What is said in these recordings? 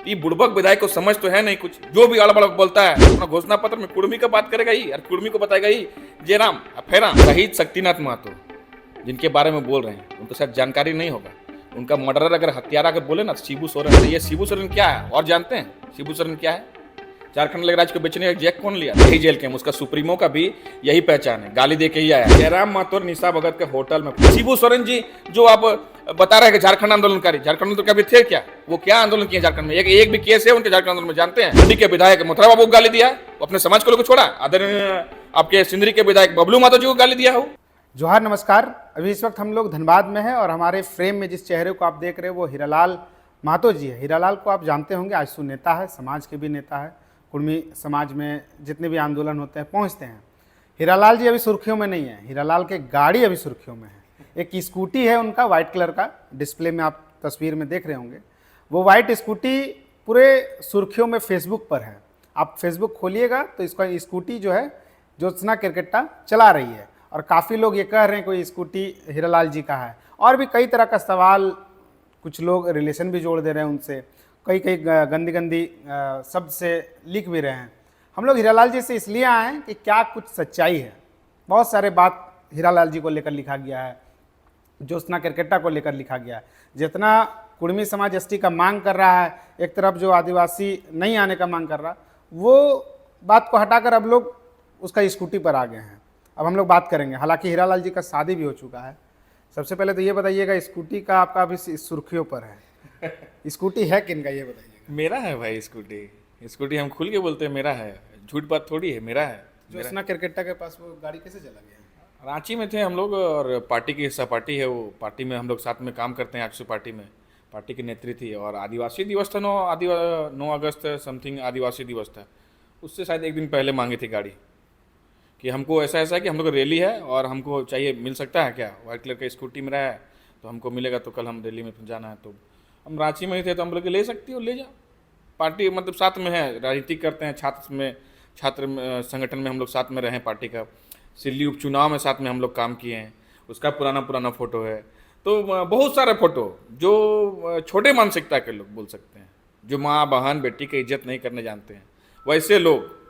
ये बुड़बक विधायक को समझ तो है नहीं कुछ, जो भी अड़बड़ बोलता है अपना घोषणा पत्र में कुर्मी का बात करेगा ही और कुर्मी को बताएगा ही जयराम फेराम। शहीद शक्तिनाथ महतो जिनके बारे में बोल रहे हैं उनको शायद जानकारी नहीं होगा। उनका मर्डरर अगर हत्यारा अगर बोले ना तो शिबू सोरेन, तो ये शिबू सोरेन क्या है और जानते हैं शिबू सोरेन क्या है? झारखंड लेकर राज्य को बेचने का जैक कौन लिया? यही जेल के उसका सुप्रीमो का भी यही पहचान है, गाली दे के ही आया। जयराम महतो और निशा भगत के होटल में शिबू सोरेन जी जो आप बता रहे हैं कि झारखंड आंदोलनकारी, झारखंड आंदोलन कभी थे क्या? वो क्या आंदोलन किए झारखंड में? एक भी केस है उनके झारखंड आंदोलन में जानते हैं? सिंधी के विधायक मथुरा बाबू को गाली दिया, वो अपने समाज को लोग छोड़ा। आदरणीय आपके सिंदरी के विधायक बबलू महतो जी को गाली दिया हो। जोहार नमस्कार। अभी इस वक्त हम लोग धनबाद में हैं और हमारे फ्रेम में जिस चेहरे को आप देख रहे हैं वो हीरालाल महतो जी है। हीरालाल को आप जानते होंगे, आजसू नेता है, समाज के भी नेता है। कुर्मी समाज में जितने भी आंदोलन होते हैं पहुंचते हैं। हीरालाल जी अभी सुर्खियों में नहीं है, हीरालाल के गाड़ी अभी सुर्खियों में है। एक स्कूटी है उनका वाइट कलर का, डिस्प्ले में आप तस्वीर में देख रहे होंगे। वो वाइट स्कूटी पूरे सुर्खियों में फेसबुक पर है। आप फेसबुक खोलिएगा तो इसका स्कूटी जो है ज्योत्सना केरकेट्टा चला रही है और काफ़ी लोग ये कह रहे हैं कोई स्कूटी हीरालाल जी का है। और भी कई तरह का सवाल, कुछ लोग रिलेशन भी जोड़ दे रहे हैं उनसे, कई गंदी गंदी शब्द से लिख भी रहे हैं। हम लोग हीरालाल जी से इसलिए आए हैं कि क्या कुछ सच्चाई है। बहुत सारे बात हीरालाल जी को लेकर लिखा गया है, ज्योत्सना केरकेट्टा को लेकर लिखा गया है। जितना कुर्मी समाज एसटी का मांग कर रहा है, एक तरफ जो आदिवासी नहीं आने का मांग कर रहा, वो बात को हटाकर अब लोग उसका स्कूटी पर आ गए हैं। अब हम लोग बात करेंगे। हालांकि हीरालाल जी का शादी भी हो चुका है। सबसे पहले तो ये बताइएगा, स्कूटी का आपका अभी सुर्खियों पर है, स्कूटी है किन का ये बताइएगा? मेरा है भाई स्कूटी। स्कूटी हम खुल के बोलते हैं मेरा है, झूठ बात थोड़ी है, मेरा है। ज्योत्सना केरकेट्टा के पास वो गाड़ी कैसे चला गया? रांची में थे हम लोग और पार्टी की हिस्सा पार्टी है, वो पार्टी में हम लोग साथ में काम करते हैं। आजसू पार्टी में पार्टी की नेत्री थी और आदिवासी दिवस था 9 अगस्त समथिंग आदिवासी दिवस था। उससे शायद एक दिन पहले मांगी थी गाड़ी कि हमको ऐसा है कि हम लोग रैली है और हमको चाहिए, मिल सकता है क्या? वाइट कलर का स्कूटी मेरा है तो हमको मिलेगा, तो कल हम दिल्ली में जाना है। तो हम रांची में ही थे तो हम लोग ले सकती हो, ले जाओ। पार्टी मतलब साथ में है, राजनीति करते हैं, छात्र संगठन में हम लोग साथ में रहे। पार्टी का सिल्ली उपचुनाव में साथ में हम लोग काम किए हैं, उसका पुराना फोटो है। तो बहुत सारे फोटो जो छोटे मानसिकता के लोग बोल सकते हैं, जो माँ बहन बेटी की इज्जत नहीं करने जानते हैं, वैसे लोग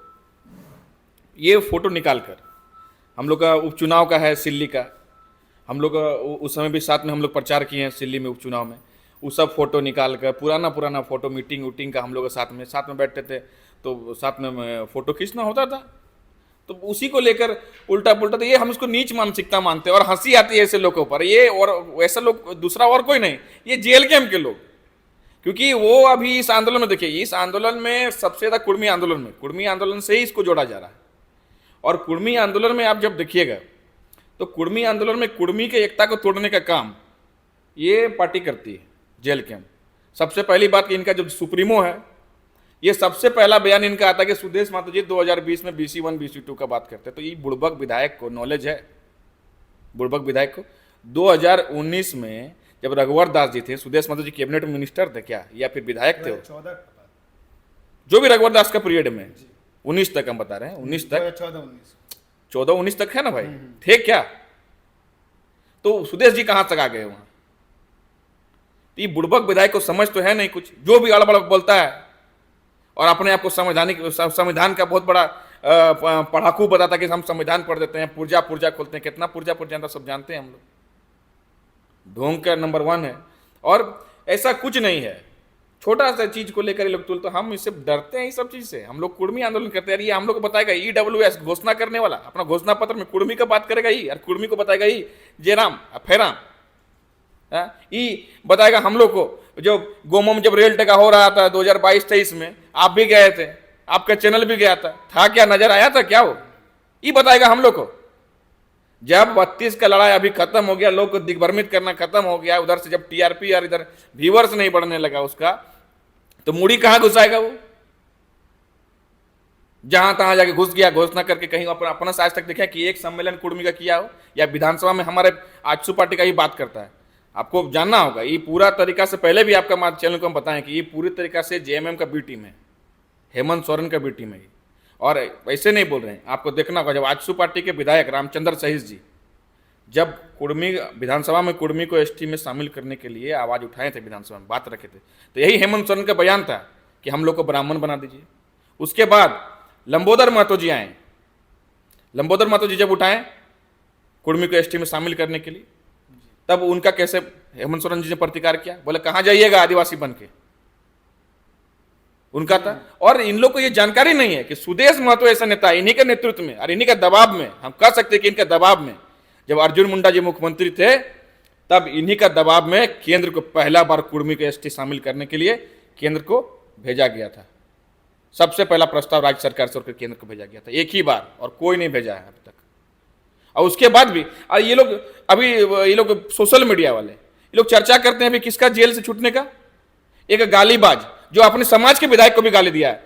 ये फोटो निकाल कर, हम लोग का उपचुनाव का है सिल्ली का, हम लोग उस समय भी साथ में हम लोग प्रचार किए हैं सिल्ली में उपचुनाव में। वो सब फोटो निकाल कर पुराना फोटो, मीटिंग का हम लोग साथ में बैठते थे तो साथ में फोटो खींचना होता था। तो उसी को लेकर उल्टा पुल्टा, तो ये हम उसको नीच मानसिकता मानते हैं और हंसी आती है ऐसे लोगों पर। ये और वैसा लोग दूसरा और कोई नहीं, ये जेल कैंप के लोग। क्योंकि वो अभी इस आंदोलन में, देखिए इस आंदोलन में सबसे ज्यादा कुर्मी आंदोलन से ही इसको जोड़ा जा रहा है। और कुर्मी आंदोलन में आप जब देखिएगा तो कुर्मी आंदोलन में कुर्मी के एकता को तोड़ने का काम ये पार्टी करती है, जेल कैंप। सबसे पहली बात कि इनका जो सुप्रीमो है, ये सबसे पहला बयान इनका आता है कि सुदेश महतो जी 2020 में BC1 BC2 का बात करते हैं। तो ये बुड़बक विधायक को नॉलेज है, बुड़बक विधायक को 2019 में जब रघुवर दास जी थे, सुदेश महतो जी कैबिनेट मिनिस्टर थे क्या या फिर विधायक थे? 14 जो भी रघुवर दास का पीरियड में 19 तक हम बता रहे हैं, 19 तक, 14-19 तक है ना भाई, थे क्या? तो सुदेश जी कहां तक आ गए वहां? तो ये बुड़बक विधायक को समझ तो है नहीं कुछ, जो भी अड़बड़ बोलता है और अपने आप को संविधान का बहुत बड़ा पढ़ाकू बताता कि हम संविधान पढ़ देते हैं, पुर्जा खोलते हैं। कितना पुर्जा सब जानते हैं हम लोग। ढोंग का नंबर 1 है और ऐसा कुछ नहीं है। छोटा सा चीज को लेकर ये लोग तो हम इससे डरते हैं, इस सब चीज से। हम लोग कुर्मी आंदोलन करते हैं, ये हम लोग को बताएगा EWS घोषणा करने वाला, अपना घोषणा पत्र में कुर्मी का बात करेगा ही और कुर्मी को बताएगा ही जयराम फेराम। ये बताएगा हम लोग को, जो गोमम जब रेल टेका हो रहा था 2022-23 में, आप भी गए थे, आपका चैनल भी गया था क्या? नजर आया था क्या वो? ये बताएगा हम लोग को। जब 32 का लड़ाई अभी खत्म हो गया, लोग को दिग्भ्रमित करना खत्म हो गया, उधर से जब TRP और इधर व्यूअर्स नहीं बढ़ने लगा उसका, तो मुड़ी कहां घुसाएगा वो? जहां तहां जाके घुस गया, घोषणा करके कहीं अपना आज तक देखा कि एक सम्मेलन कुर्मी का किया हो या विधानसभा में हमारे आजसू पार्टी का ही बात करता है। आपको जानना होगा, ये पूरा तरीका से पहले भी आपका चैनल को हम बताएं कि ये पूरी तरीका से JMM का बी टीम है, हेमंत सोरेन का बी टीम है। और वैसे नहीं बोल रहे हैं, आपको देखना होगा। जब आजसू पार्टी के विधायक रामचंद्र सहिस जी जब कुर्मी विधानसभा में कुर्मी को ST में शामिल करने के लिए आवाज उठाए थे, विधानसभा में बात रखे थे, तो यही हेमंत सोरेन का बयान था कि हम लोग को ब्राह्मण बना दीजिए। उसके बाद लंबोदर महतो जी आए। लंबोदर महतो जी जब उठाए कुर्मी को एसटी में शामिल करने के लिए, तब उनका कैसे हेमंत सोरेन जी ने प्रतिकार किया, बोले कहां जाइएगा आदिवासी बन के, उनका था। और इन लोग को ये जानकारी नहीं है कि सुदेश महतो ऐसा नेता, इन्हीं के नेतृत्व में और इन्हीं के दबाव में, हम कह सकते हैं कि इनके दबाव में, जब अर्जुन मुंडा जी मुख्यमंत्री थे तब इन्हीं का दबाव में केंद्र को पहला बार कुर्मी को एसटी शामिल करने के लिए केंद्र को भेजा गया था। सबसे पहला प्रस्ताव राज्य सरकार से केंद्र को भेजा गया था, एक ही बार, और कोई नहीं भेजा है अब तक। और उसके बाद भी ये लोग अभी ये लोग सोशल मीडिया वाले ये लोग चर्चा करते हैं अभी किसका जेल से छूटने का। एक गालीबाज जो अपने समाज के विधायक को भी गाली दिया है,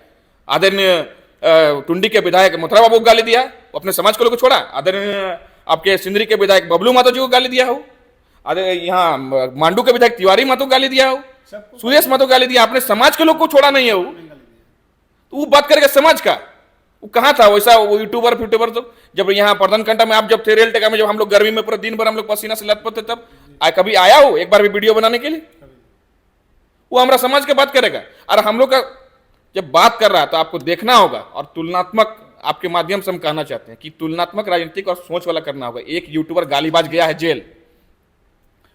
आदरणीय टुंडी के विधायक मथुरा बाबू को गाली दिया है, वो अपने समाज के लोग को छोड़ा। आदरणीय आपके सिंदरी के विधायक बबलू महतो जी को गाली दिया हो, यहाँ मांडू के विधायक तिवारी महतो को गाली दिया हो, सुरेश महतो को गाली दिया, अपने समाज के लोग को छोड़ा नहीं है वो। तो वो बात करेगा समाज का, वो कहाँ था वैसा वो यूट्यूबर फ्यूट्यूबर। तो जब यहाँ प्रधान कंटा में आप जब थे, रेल टेका में, जब हम लोग गर्मी में पूरा दिन भर हम लोग पसीना से लथपथ थे, तब कभी आया हो एक बार भी वीडियो बनाने के लिए? वो हमारा समाज की बात करेगा। और हम लोग का जब बात कर रहा है तो आपको देखना होगा, और तुलनात्मक आपके माध्यम से हम कहना चाहते हैं कि तुलनात्मक राजनीतिक और सोच वाला करना होगा। एक यूट्यूबर गालीबाज गया है जेल,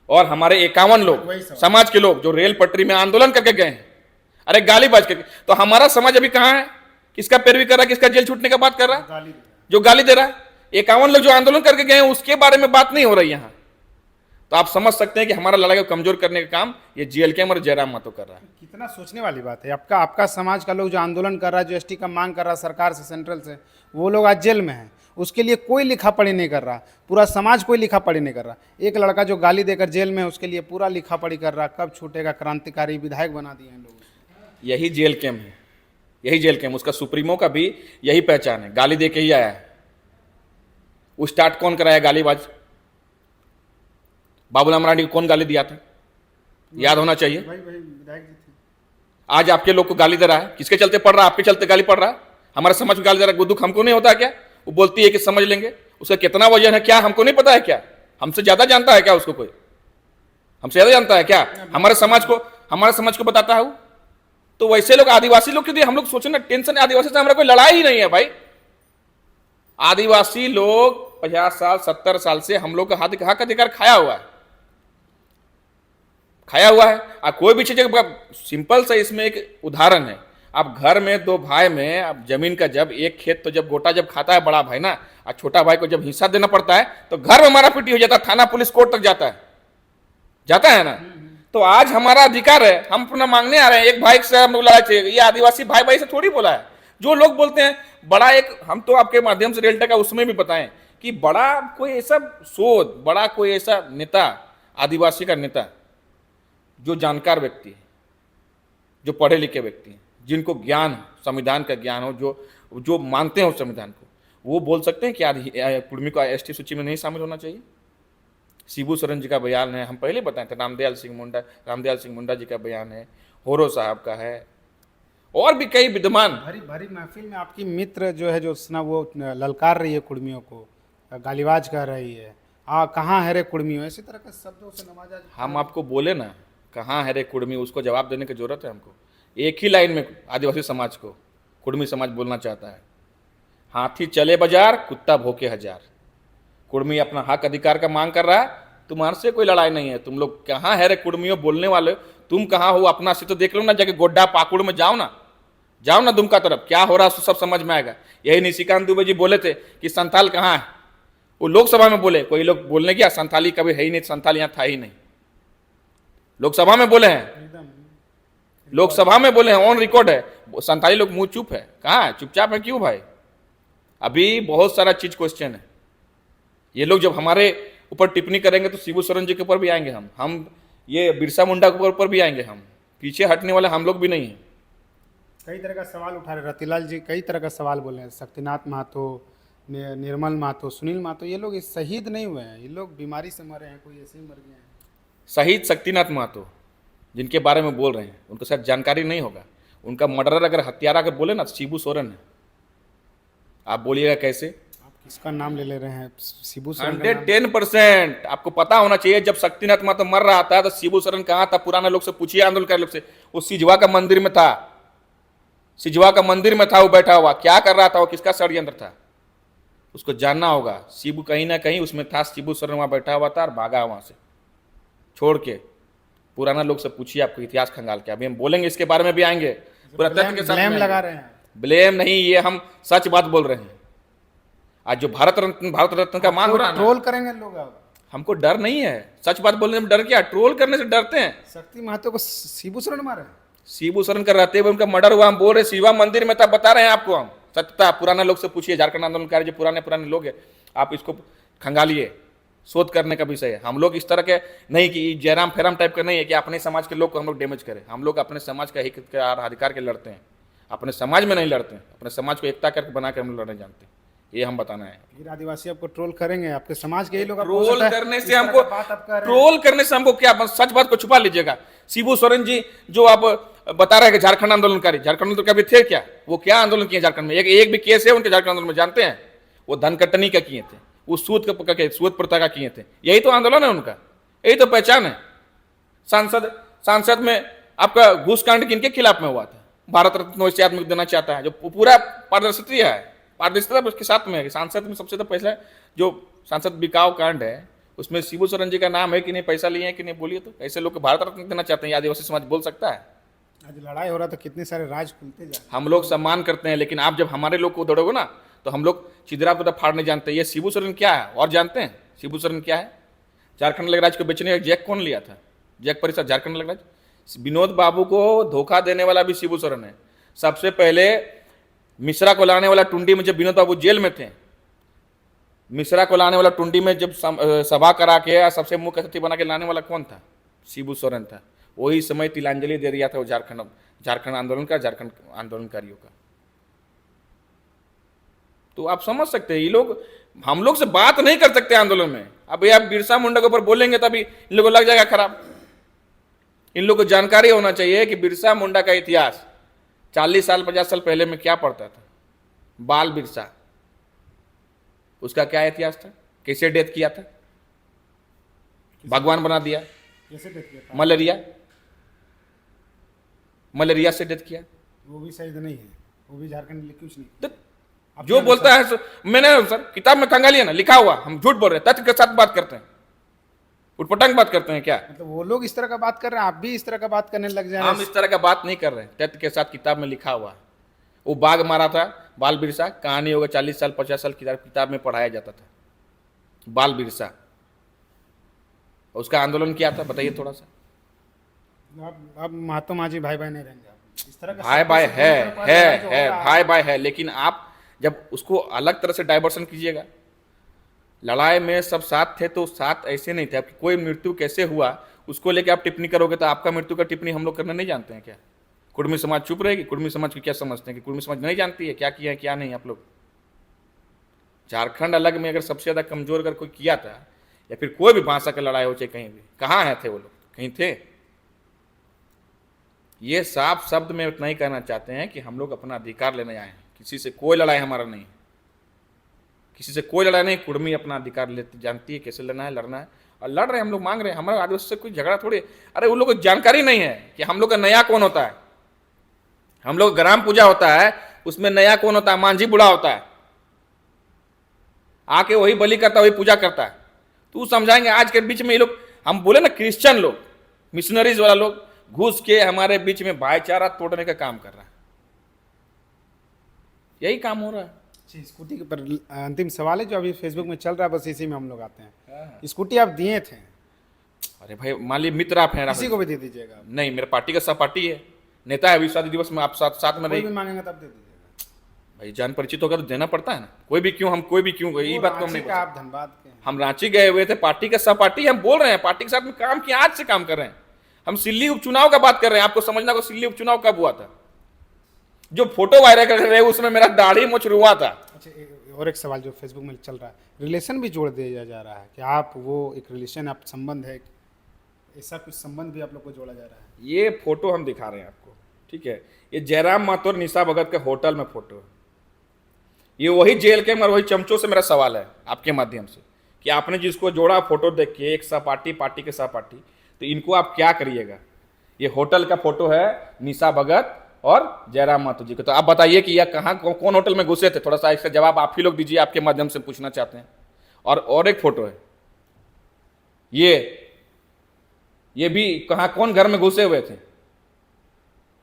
और हमारे 51 लोग समाज के लोग जो रेल पटरी में आंदोलन करके गए हैं, अरे गालीबाज करके, तो हमारा समाज अभी कहां है? किसका पैरवी कर रहा है? किसका जेल छूटने का बात कर रहा है? जो गाली दे रहा है। 51 लोग जो आंदोलन करके गए हैं उसके बारे में बात नहीं हो रही यहां। तो आप समझ सकते हैं कि हमारा लड़ाई को कमजोर करने का काम ये जेएलके और जयराम महतो कर रहा है। कितना सोचने वाली बात है। आपका समाज का लोग जो आंदोलन कर रहा है, जो एसटी का मांग कर रहा है सरकार से, सेंट्रल से, वो लोग आज जेल में हैं। उसके लिए कोई लिखा पढ़ी नहीं कर रहा, पूरा समाज कोई लिखा पढ़ी नहीं कर रहा। एक लड़का जो गाली देकर जेल में है उसके लिए पूरा लिखा पढ़ी कर रहा, कब छूटेगा, क्रांतिकारी विधायक बना दिए हैं लोग। यही जेल कैम है, यही जेल कैम, उसका सुप्रीमो का भी यही पहचान है, गाली दे के ही आया है। वो स्टार्ट कौन कराया गालीबाज? बाबूलाल मरांडी को कौन गाली दिया था? याद होना चाहिए। आज आपके लोग को गाली दे रहा है, किसके चलते पड़ रहा है? आपके चलते गाली पड़ रहा है। हमारे समाज को गाली दे रहा है, दुख हमको नहीं होता क्या? वो बोलती है कि समझ लेंगे, उसका कितना वजन है क्या हमको नहीं पता है क्या? हमसे ज्यादा जानता है क्या उसको? कोई हमसे ज्यादा जानता है क्या? हमारे समाज को बताता है वो। तो वैसे लोग आदिवासी लोग क्यों? हम लोग सोचे ना, टेंशन आदिवासी से हमारा कोई लड़ाई ही नहीं है भाई। आदिवासी लोग 50 साल 70 साल से हम लोग का हक अधिकार खाया हुआ है। कोई भी चीज, सिंपल सा इसमें एक उदाहरण है। आप घर में 2 भाई में, आप जमीन का जब एक खेत तो जब गोटा जब खाता है बड़ा भाई ना, और छोटा भाई को जब हिस्सा देना पड़ता है तो घर में मारा पीटी हो जाता है, थाना पुलिस कोर्ट तक जाता है ना। तो आज हमारा अधिकार है, हम अपना मांगने आ रहे हैं। एक भाई से हम लोग लड़ाई चाहिए, ये आदिवासी भाई भाई से थोड़ी बोला है। जो लोग बोलते हैं बड़ा एक, हम तो आपके माध्यम से रेल टेका उसमें भी बताएं कि बड़ा कोई ऐसा सोच, बड़ा कोई ऐसा नेता, आदिवासी का नेता जो जानकार व्यक्ति है, जो पढ़े लिखे व्यक्ति हैं, जिनको ज्ञान हो, संविधान का ज्ञान हो, जो मानते हो संविधान को, वो बोल सकते हैं कि कुर्मी को एसटी सूची में नहीं शामिल होना चाहिए। शिबू सोरेन जी का बयान है, हम पहले बताए थे, रामदयाल सिंह मुंडा जी का बयान है, होरो साहब का है, और भी कई विद्वान। भरी महफिल में आपकी मित्र जो है, जो वो ललकार रही है कुर्मियों को, गालीबाज कर रही है, कहाँ है रे कुर्मियों, इसी तरह के शब्दों से नवाजा। हम आपको बोले ना, कहाँ है रे कुर्मी, उसको जवाब देने की जरूरत है हमको। एक ही लाइन में आदिवासी समाज को कुर्मी समाज बोलना चाहता है, हाथी चले बाजार, कुत्ता भौंके हजार। कुर्मी अपना हक अधिकार का मांग कर रहा है, तुम्हारे से कोई लड़ाई नहीं है। तुम लोग कहाँ है रे कुर्मियों बोलने वाले, तुम कहाँ हो? अपना से तो देख लो ना, जाके गोड्डा पाकुड़ में जाओ ना दुमका तरफ, क्या हो रहा है सब समझ में आएगा। यही निशिकांत दुबे जी बोले थे कि संथाल कहाँ है, वो लोकसभा में बोले। कोई लोग बोलने गया, संथाली कभी है ही नहीं, संथाल यहाँ था ही नहीं। लोकसभा में बोले हैं, लोकसभा में बोले हैं, ऑन रिकॉर्ड है। संथाली लोग मुंह चुप है, कहाँ है? चुपचाप है क्यों भाई? अभी बहुत सारा चीज क्वेश्चन है। ये लोग जब हमारे ऊपर टिप्पणी करेंगे तो शिबू सोरेन जी के ऊपर भी आएंगे हम ये बिरसा मुंडा के ऊपर भी आएंगे। हम पीछे हटने वाले हम लोग भी नहीं है। कई तरह का सवाल उठा रहे रतिलाल जी, कई तरह का सवाल बोले हैं। शक्तिनाथ महतो, निर्मल महतो, सुनील महतो, ये लोग शहीद नहीं हुए हैं, ये लोग बीमारी से मरे हैं, कोई ऐसे ही मर गए हैं। शहीद शक्तिनाथ महतो जिनके बारे में बोल रहे हैं, उनको शायद जानकारी नहीं होगा। उनका मर्डर अगर हत्यारा अगर बोले ना, शिबू सोरेन है। आप बोलिएगा कैसे? आप किसका नाम ले रहे हैं? शिबू सोरेन। 110% आपको पता होना चाहिए। जब शक्तिनाथ महतो मर रहा था तो शिबू सोरेन कहाँ था? पुराना लोग से पूछिए, आंदोलन लोग से। वो सिजवा का मंदिर में था, सिजवा का मंदिर में था वो बैठा हुआ, क्या कर रहा था वो, किसका षड्यंत्र था, उसको जानना होगा। शिबू कहीं ना कहीं उसमें था, शिबू सोरेन वहां बैठा हुआ था और भागा वहां से छोड़ के। पुराना लोग से पूछिए, आपको इतिहास खंगाल के, अभी हम बोलेंगे इसके बारे में भी आएंगे, पूरा तथ्य के साथ ब्लेम में लगा आएंगे। रहे हैं। ब्लेम नहीं, ये हम सच बात बोल रहे हैं। आज जो भारत रत्न का मान हो रहा है ना, ट्रोल करेंगे लोग अब। हमको डर नहीं है, सच बात बोलने में डर क्या, ट्रोल करने से डरते हैं। शक्ति महतो को शिबू सोरेन मारे। शिबू सोरेन का रहते हुए उनका मर्डर हुआ, हम बोल रहे शिवा मंदिर में था, बता रहे हैं आपको हम सत्यता। पुराना लोग से पूछिए, झारखंड आंदोलनकारी जो पुराने लोग हैं, आप इसको खंगालिए, शोध करने का विषय है। हम लोग इस तरह के नहीं कि जयराम फेराम टाइप का नहीं है कि अपने समाज के लोग को हम लोग डैमेज करें। हम लोग अपने समाज का हित के अधिकार के लड़ते हैं, अपने समाज में नहीं लड़ते हैं, अपने समाज को एकता करके बना कर हम लड़ने जानते हैं, ये हम बताना है। फिर आदिवासी आपको ट्रोल करेंगे, आपके समाज के ही लोग। ट्रोल करने से हमको, ट्रोल करने से हमको क्या, सच बात को छुपा लीजिएगा। शिबू सोरेन जी जो आप बता रहे हैं कि झारखंड आंदोलनकारी, झारखंड आंदोलन कभी थे क्या, वो क्या आंदोलन किए झारखंड में, एक भी केस है उनके झारखंड आंदोलन में, जानते हैं? वो धन कटनी का किए थे, वो सूद का सूद प्रथा का किए थे, यही तो आंदोलन है उनका, यही तो पहचान है। सांसद में आपका घूस कांड किनके खिलाफ में हुआ था? भारत रत्न वैसे आदमी को देना चाहता है, जो पूरा पारदर्शिता है, पारदर्शिता उसके साथ में है। सांसद में सबसे तो पहले जो सांसद बिकाऊ कांड है, उसमें शिबू सोरेन जी का नाम है कि नहीं, पैसा लिए हैं कि नहीं, बोलिए तो। ऐसे लोग भारत रत्न देना चाहते हैं, आदिवासी समाज बोल सकता है? आज लड़ाई हो रहा था, कितने सारे राज खुलते जा। हम लोग सम्मान करते हैं, लेकिन आप जब हमारे लोग को दौड़ोगे ना, तो हम लोग चिदरा को फाड़ने जानते हैं। ये शिबू सोरेन क्या है और जानते हैं? शिबू सोरेन क्या है? झारखंड लगराज को बेचने का जैक कौन लिया था? जैक परिषद झारखंड लगराज, विनोद बाबू को धोखा देने वाला भी शिबू सोरेन है। सबसे पहले मिश्रा को लाने वाला टुंडी में, जब विनोद बाबू जेल में थे, मिश्रा को लाने वाला टुंडी में जब सभा करा के सबसे मुख्य अतिथि बना के लाने वाला कौन था? शिबू सोरेन था। वही समय तिलांजलि दे दिया था वो झारखंड आंदोलन का, झारखंड आंदोलनकारियों का। तो आप समझ सकते हैं, ये लोग हम लोग से बात नहीं कर सकते आंदोलन में। अब आप बिरसा मुंडा के ऊपर बोलेंगे तभी इन लोगों को लग जाएगा खराब। इन लोगों को जानकारी होना चाहिए कि बिरसा मुंडा का इतिहास 40 साल 50 साल पहले में क्या पढ़ता था। बाल बिरसा, उसका क्या इतिहास था, कैसे डेथ किया था, भगवान बना दिया, कैसे डेथ किया था? मलेरिया से डेथ किया। वो भी सही नहीं है, वो भी झारखंड कुछ नहीं। तो जो बोलता है मैंने सर किताब में खंगालिया ना, लिखा हुआ, हम झूठ बोल रहे हैं, तथ्य के साथ बात करते हैं, उटपटांग बात करते हैं क्या? मतलब वो लोग इस तरह का बात कर रहे हैं, आप भी इस तरह का बात करने लग जाए। हम इस तरह का बात नहीं कर रहे हैं, तथ्य के साथ किताब में लिखा हुआ है। वो बाघ मारा था, बाल बिरसा, कहानी होगा 40 साल 50 साल किताब में पढ़ाया जाता था, बाल बिरसा। उसका आंदोलन क्या था बताइए थोड़ा सा। अब महात्मा मांझी भाई भाई नहीं रहेंगे, इस तरह का भाई भाई है भाई भाई है, लेकिन आप जब उसको अलग तरह से डाइवर्सन कीजिएगा। लड़ाई में सब साथ थे तो साथ ऐसे नहीं थे। आपकी कोई मृत्यु कैसे हुआ उसको लेके आप टिप्पणी करोगे तो आपका मृत्यु का टिप्पणी हम लोग करना नहीं जानते हैं क्या? कुर्मी समाज चुप रहेगी? कुर्मी समाज को क्या समझते हैं कि कुर्मी समाज नहीं जानती है क्या किया है क्या नहीं? आप लोग झारखंड अलग में अगर सबसे ज्यादा कमजोर अगर कोई किया था, या फिर कोई भी भाषा का लड़ाई हो चाहे कहीं भी, कहाँ है थे वो लोग? कहीं थे? ये साफ शब्द में इतना ही कहना चाहते हैं कि हम लोग अपना अधिकार लेने आए हैं, किसी से कोई लड़ाई हमारा नहीं, किसी से कोई लड़ाई नहीं। कुर्मी अपना अधिकार लेती जानती है कैसे लेना है, लड़ना है, और लड़ रहे हैं। हम लोग मांग रहे हैं, हमारे आदिवासी से कोई झगड़ा थोड़ी। अरे उन लोगों को जानकारी नहीं है कि हम लोग का नया कौन होता है। हम लोग ग्राम पूजा होता है, उसमें नया कौन होता है? मांझी बूढ़ा होता है, आके वही बलि करता है, वही पूजा करता है। तू समझाएंगे आज के बीच में ये लोग, हम बोले ना क्रिश्चियन लोग, मिशनरीज वाला लोग घुस के हमारे बीच में भाईचारा तोड़ने का काम कर रहा है। यही काम हो रहा है। स्कूटी के पर अंतिम सवाल है जो अभी फेसबुक में चल रहा है, बस इसी में हम लोग आते हैं। स्कूटी आप दिए थे? अरे भाई मान लीजिए मित्र आप हैं, किसी को भी दे दीजिएगा। नहीं, मेरे पार्टी का सहपाठी है, नेता है, विश्व दिवस में आप साथ में कोई रही। भी मांगेंगे तब दे दीजिएगा भाई जान परिचित होगा तो देना पड़ता है ना। कोई भी क्यों, हम कोई भी क्यों, ये बात को हम नहीं बोल सकते। आप धनबाद के हैं। हम रांची गए हुए थे, पार्टी का सहपाठी, हम बोल रहे हैं पार्टी के साथ में काम किया, आज से काम कर रहे हैं। हम सिल्ली उपचुनाव का बात कर रहे हैं। आपको समझना को सिल्ली उपचुनाव कब हुआ था? जो फोटो वायरल कर रहे हैं उसमें मेरा दाढ़ी मुछ रुआ था। अच्छा, और एक सवाल जो फेसबुक में चल रहा है, रिलेशन भी जोड़ दिया जा रहा है कि आप वो एक रिलेशन, आप संबंध है, ऐसा कुछ संबंध भी आप लोग को जोड़ा जा रहा है। ये फोटो हम दिखा रहे हैं आपको, ठीक है? ये जयराम माथुर और निशा भगत के होटल में फोटो है। ये वही जेल के मगर वही चमचों से मेरा सवाल है आपके माध्यम से कि आपने जिसको जोड़ा फोटो देख के, एक सहपाठी, पार्टी के सहपाठी, तो इनको आप क्या करिएगा? ये होटल का फोटो है, निशा भगत और जयराम महतो जी को। तो आप बताइए कि यह कहाँ कौन होटल में घुसे थे, थोड़ा सा इसका जवाब आप ही लोग दीजिए, आपके माध्यम से पूछना चाहते हैं। और एक फोटो है, ये भी कहाँ कौन घर में घुसे हुए थे,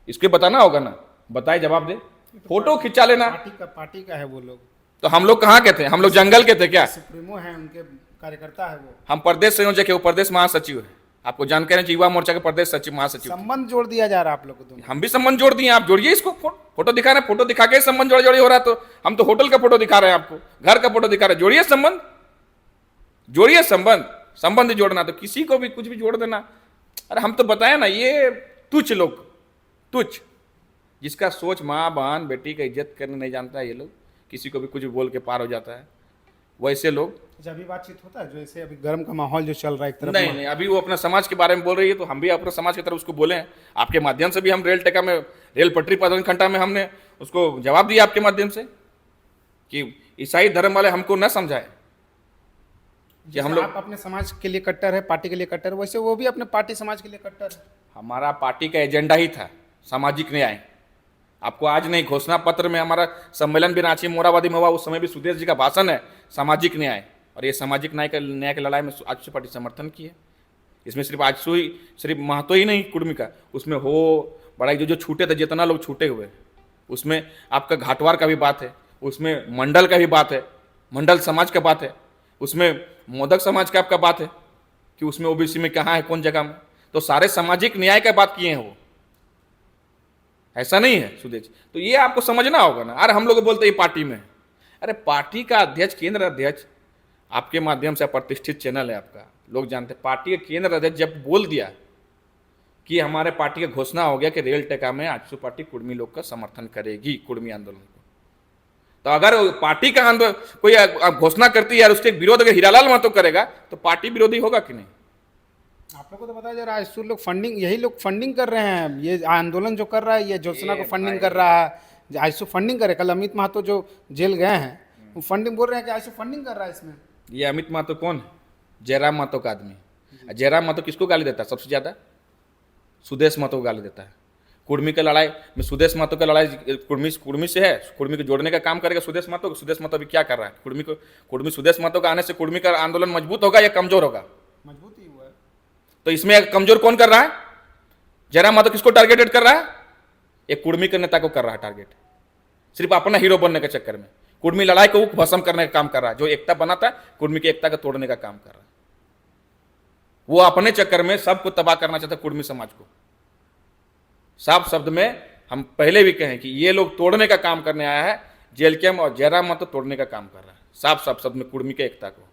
इसके बताना होगा ना, बताए जवाब दे, फोटो खिंचा लेना। पार्टी का है वो लोग, तो हम लोग कहाँ के थे, हम लोग जंगल के थे क्या? सुप्रीमो है, उनके कार्यकर्ता है वो। हम प्रदेश संयोजक है, वो प्रदेश महासचिव है, आपको जानकारी है, युवा मोर्चा के प्रदेश सचिव महासचिव। संबंध जोड़ दिया जा रहा है आप लोग को दोनों। हम भी संबंध जोड़ दिए, आप जोड़िए इसको, फोटो दिखा रहे हैं, फोटो दिखा के संबंध जोड़ जोड़ी हो रहा है। तो हम तो होटल का फोटो दिखा रहे हैं आपको, घर का फोटो दिखा रहे हैं, जोड़िए संबंध, जोड़िए संबंध, संबंध जोड़ना तो किसी को भी कुछ भी जोड़ देना। अरे हम तो बताए ना, ये तुच्छ लोग, तुच्छ, जिसका सोच माँ बहन बेटी का इज्जत करने नहीं जानता है, ये लोग किसी को भी कुछ भी बोल के पार हो जाता है, वैसे लोग। जब भी बातचीत होता है, जो ऐसे अभी गर्म का माहौल जो चल रहा है एक तरफ, नहीं, अभी वो अपना समाज के बारे में बोल रही है, तो हम भी अपने समाज की तरफ उसको बोले हैं। आपके माध्यम से भी हम रेल टेका में, रेल पटरी पालन घंटा में हमने उसको जवाब दिया आपके माध्यम से कि ईसाई धर्म वाले हमको न समझाए कि हम लोग, आप अपने समाज के लिए कट्टर है, पार्टी के लिए कट्टर, वैसे वो भी अपने पार्टी समाज के लिए कट्टर है। हमारा पार्टी का एजेंडा ही था सामाजिक न्याय। आपको आज नहीं, घोषणा पत्र में हमारा सम्मेलन भी रांची मोराबादी में हुआ, उस समय भी सुदेश जी का भाषण है सामाजिक न्याय। और ये सामाजिक न्याय की लड़ाई में आजसू पार्टी समर्थन की है। इसमें सिर्फ आजसू ही, सिर्फ महतो ही नहीं कुर्मी का, उसमें हो बड़ा जो छूटे थे, जितना लोग छूटे हुए, उसमें आपका घाटवार का भी बात है, उसमें मंडल का भी बात है, मंडल समाज का बात है, उसमें मोदक समाज का आपका बात है कि उसमें ओबीसी में कहाँ है, कौन जगह में। तो सारे सामाजिक न्याय का बात किए हैं वो, ऐसा नहीं है सुदेश। तो ये आपको समझना होगा ना। अरे हम लोग बोलते हैं पार्टी में, अरे पार्टी का अध्यक्ष, केंद्र अध्यक्ष, आपके माध्यम से प्रतिष्ठित चैनल है आपका, लोग जानते हैं, पार्टी के केंद्र अध्यक्ष जब बोल दिया कि हमारे पार्टी का घोषणा हो गया कि रेल टेका में आजसू पार्टी कुर्मी लोग का समर्थन करेगी, कुर्मी आंदोलन को, तो अगर पार्टी का आंदोलन कोई घोषणा करती है और उसके विरोध अगर हीरालाल महतो करेगा तो पार्टी विरोधी होगा कि नहीं? आप लोग को तो बताया जा रहा है, आजसू लोग फंडिंग, यही लोग फंडिंग कर रहे हैं, ये आंदोलन जो कर रहा है, ये ज्योत्सना को फंडिंग कर रहा है, आजसू फंडिंग करे। कल अमित महतो जो जेल गए हैं, वो फंडिंग बोल रहे हैं कि आजसू फंडिंग कर रहा है इसमें। ये अमित महतो कौन है? जयराम महतो का आदमी। जयराम महतो किसको गाली देता है सबसे ज्यादा? सुदेश महतो को गाली देता है। कुर्मी का लड़ाई में सुदेश महतो का लड़ाई कुर्मी से है, कुर्मी को जोड़ने का काम करेगा सुदेश महतो। सुदेश महतो अभी क्या कर रहा है? कुर्मी सुदेश महतो का आने से कुर्मी का आंदोलन मजबूत होगा या कमजोर होगा? मजबूत ही हुआ है। तो इसमें कमजोर कौन कर रहा है? जयराम महतो किसको टारगेटेड कर रहा है? एक कुर्मी के नेता को कर रहा है टारगेट, सिर्फ अपना हीरो बनने के चक्कर में। कुर्मी लड़ाई को भस्म करने का काम कर रहा है, जो एकता बना था कुर्मी की एकता को तोड़ने का काम कर रहा है। वो अपने चक्कर में सबको तबाह करना चाहता है, कुर्मी समाज को। साफ शब्द में हम पहले भी कहें कि ये लोग तोड़ने का काम करने आया है, जेल कैम और जयराम महतो तोड़ने का काम कर रहा है, साफ शब्द में कुर्मी के एकता को।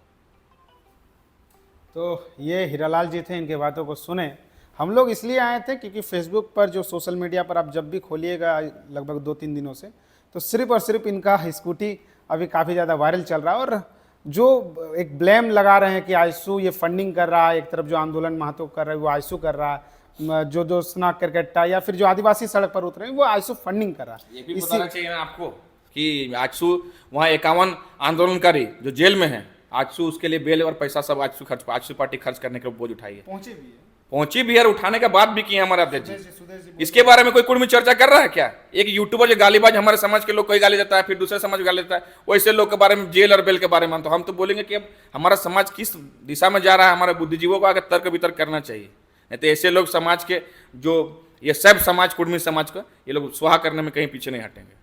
तो ये हीरालाल जी थे, इनके बातों को सुने। हम लोग इसलिए आए थे क्योंकि फेसबुक पर जो सोशल मीडिया पर आप जब भी खोलिएगा लगभग 2-3 दिनों से, तो सिर्फ और सिर्फ इनका स्कूटी अभी काफ़ी ज़्यादा वायरल चल रहा है। और जो एक ब्लेम लगा रहे हैं कि आजसू ये फंडिंग कर रहा है, एक तरफ जो आंदोलन महतो कर रहा है वो आजसू कर रहा है, जो ज्योत्सना करकट्टा या फिर जो आदिवासी सड़क पर उतरे हैं वो आजसू फंडिंग कर रहा है। ये भी बताना चाहिए ना आपको कि आजसू वहाँ 51 आंदोलनकारी जो जेल में है, आजसू उसके लिए बेल और पैसा सब आजसू पार्टी खर्च करने के बोझ उठाई है, पहुंची भी है, उठाने का बात भी किया हमारे अध्यक्ष जी। इसके बारे में कोई कुर्मी चर्चा कर रहा है क्या? एक यूट्यूबर जो गालीबाज हमारे समाज के लोग कोई गाली देता है, फिर दूसरे समाज को गाली देता है, वैसे लोग के बारे में, जेल और बेल के बारे में, तो हम तो बोलेंगे कि अब हमारा समाज किस दिशा में जा रहा है, हमारे बुद्धिजीवों को आगे तर्क वितर्क करना चाहिए। नहीं तो ऐसे लोग समाज के, जो ये सब समाज कुर्मी समाज का, ये लोग स्वाहा करने में कहीं पीछे नहीं हटेंगे।